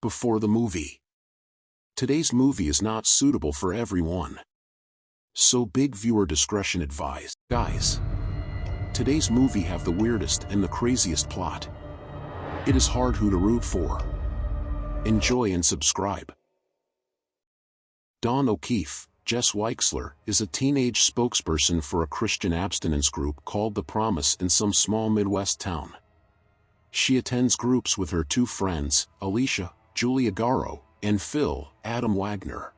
before the movie. Today's movie is not suitable for everyone, so big viewer discretion advised. Guys, today's movie have the weirdest and the craziest plot. It is hard who to root for. Enjoy and subscribe. Dawn O'Keefe, Jess Weixler, is a teenage spokesperson for a Christian abstinence group called The Promise in some small Midwest town. She attends groups with her two friends, Alicia, Julia Garro, and Phil, Adam Wagner.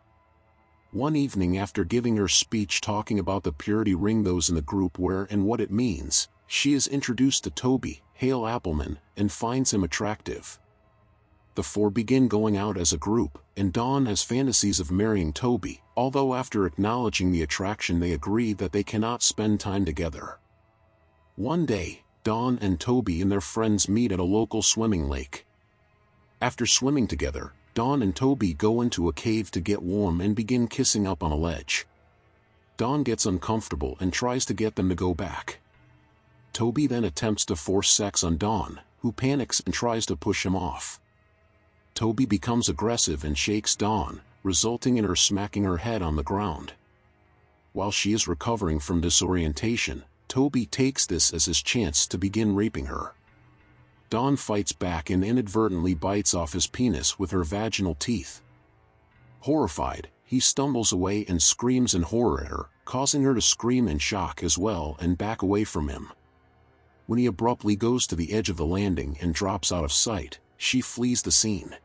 One evening, after giving her speech talking about the purity ring those in the group wear and what it means, she is introduced to Toby, Hale Appleman, and finds him attractive. The four begin going out as a group, and Dawn has fantasies of marrying Toby, although after acknowledging the attraction they agree that they cannot spend time together. One day, Dawn and Toby and their friends meet at a local swimming lake. After swimming together, Dawn and Toby go into a cave to get warm and begin kissing up on a ledge. Dawn gets uncomfortable and tries to get them to go back. Toby then attempts to force sex on Dawn, who panics and tries to push him off. Toby becomes aggressive and shakes Dawn, resulting in her smacking her head on the ground. While she is recovering from disorientation, Toby takes this as his chance to begin raping her. Dawn fights back and inadvertently bites off his penis with her vaginal teeth. Horrified, he stumbles away and screams in horror at her, causing her to scream in shock as well and back away from him. When he abruptly goes to the edge of the landing and drops out of sight, she flees the scene.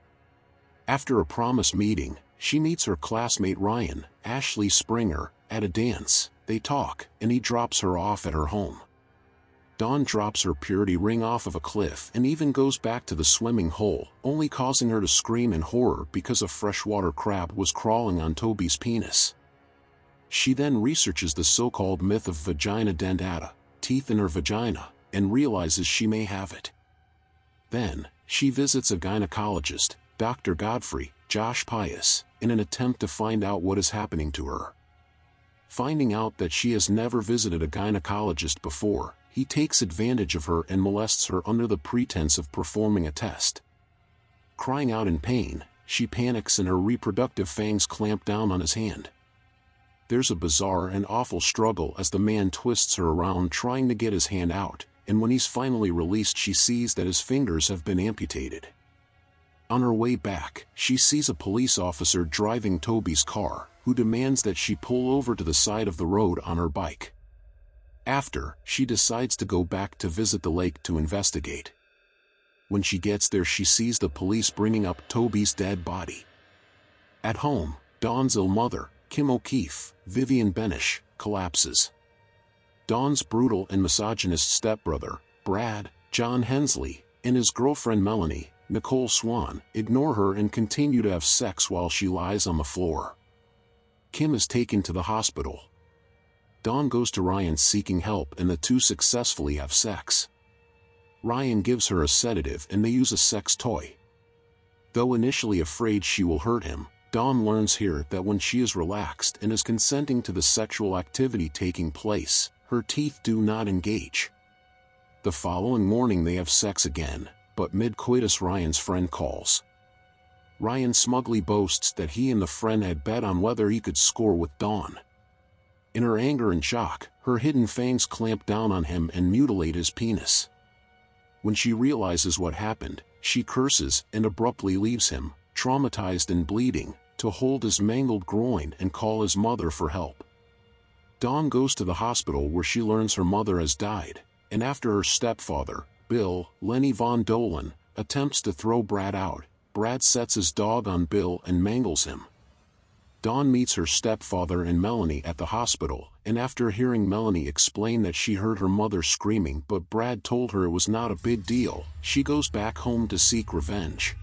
After a promise meeting, she meets her classmate Ryan, Ashley Springer, at a dance. They talk, and he drops her off at her home. Dawn drops her purity ring off of a cliff and even goes back to the swimming hole, only causing her to scream in horror because a freshwater crab was crawling on Toby's penis. She then researches the so-called myth of vagina dentata, teeth in her vagina, and realizes she may have it. Then, she visits a gynecologist, Dr. Godfrey, Josh Pius, in an attempt to find out what is happening to her. Finding out that she has never visited a gynecologist before, he takes advantage of her and molests her under the pretense of performing a test. Crying out in pain, she panics and her reproductive fangs clamp down on his hand. There's a bizarre and awful struggle as the man twists her around trying to get his hand out, and when he's finally released she sees that his fingers have been amputated. On her way back, she sees a police officer driving Toby's car, who demands that she pull over to the side of the road on her bike. After, she decides to go back to visit the lake to investigate. When she gets there she sees the police bringing up Toby's dead body. At home, Dawn's ill mother, Kim O'Keefe, Vivian Benish, collapses. Dawn's brutal and misogynist stepbrother, Brad, John Hensley, and his girlfriend Melanie, Nicole Swan, ignore her and continue to have sex while she lies on the floor. Kim is taken to the hospital. Dawn goes to Ryan seeking help and the two successfully have sex. Ryan gives her a sedative and they use a sex toy. Though initially afraid she will hurt him, Dawn learns here that when she is relaxed and is consenting to the sexual activity taking place, her teeth do not engage. The following morning they have sex again, but mid-coitus Ryan's friend calls. Ryan smugly boasts that he and the friend had bet on whether he could score with Dawn. In her anger and shock, her hidden fangs clamp down on him and mutilate his penis. When she realizes what happened, she curses and abruptly leaves him, traumatized and bleeding, to hold his mangled groin and call his mother for help. Dawn goes to the hospital where she learns her mother has died, and after her stepfather, Bill, Lenny Von Dolan, attempts to throw Brad out, Brad sets his dog on Bill and mangles him. Dawn meets her stepfather and Melanie at the hospital, and after hearing Melanie explain that she heard her mother screaming but Brad told her it was not a big deal, she goes back home to seek revenge.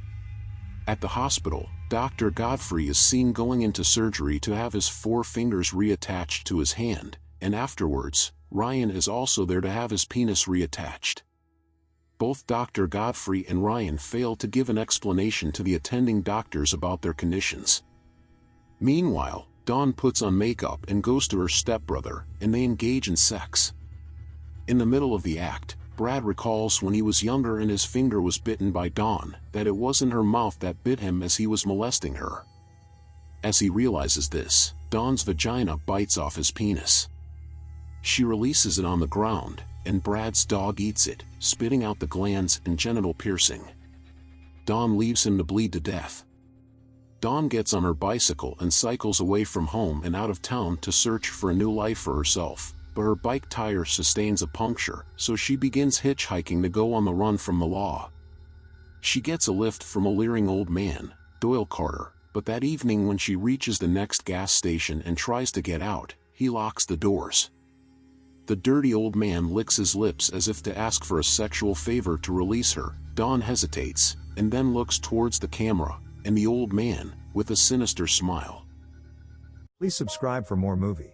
At the hospital, Dr. Godfrey is seen going into surgery to have his 4 fingers reattached to his hand, and afterwards, Ryan is also there to have his penis reattached. Both Dr. Godfrey and Ryan fail to give an explanation to the attending doctors about their conditions. Meanwhile, Dawn puts on makeup and goes to her stepbrother, and they engage in sex. In the middle of the act, Brad recalls when he was younger and his finger was bitten by Dawn, that it wasn't her mouth that bit him as he was molesting her. As he realizes this, Dawn's vagina bites off his penis. She releases it on the ground, and Brad's dog eats it, spitting out the glands and genital piercing. Dawn leaves him to bleed to death. Dawn gets on her bicycle and cycles away from home and out of town to search for a new life for herself, but her bike tire sustains a puncture, so she begins hitchhiking to go on the run from the law. She gets a lift from a leering old man, Doyle Carter, but that evening when she reaches the next gas station and tries to get out, he locks the doors. The dirty old man licks his lips as if to ask for a sexual favor to release her. Dawn hesitates, and then looks towards the camera, and the old man, with a sinister smile. Please subscribe for more movie.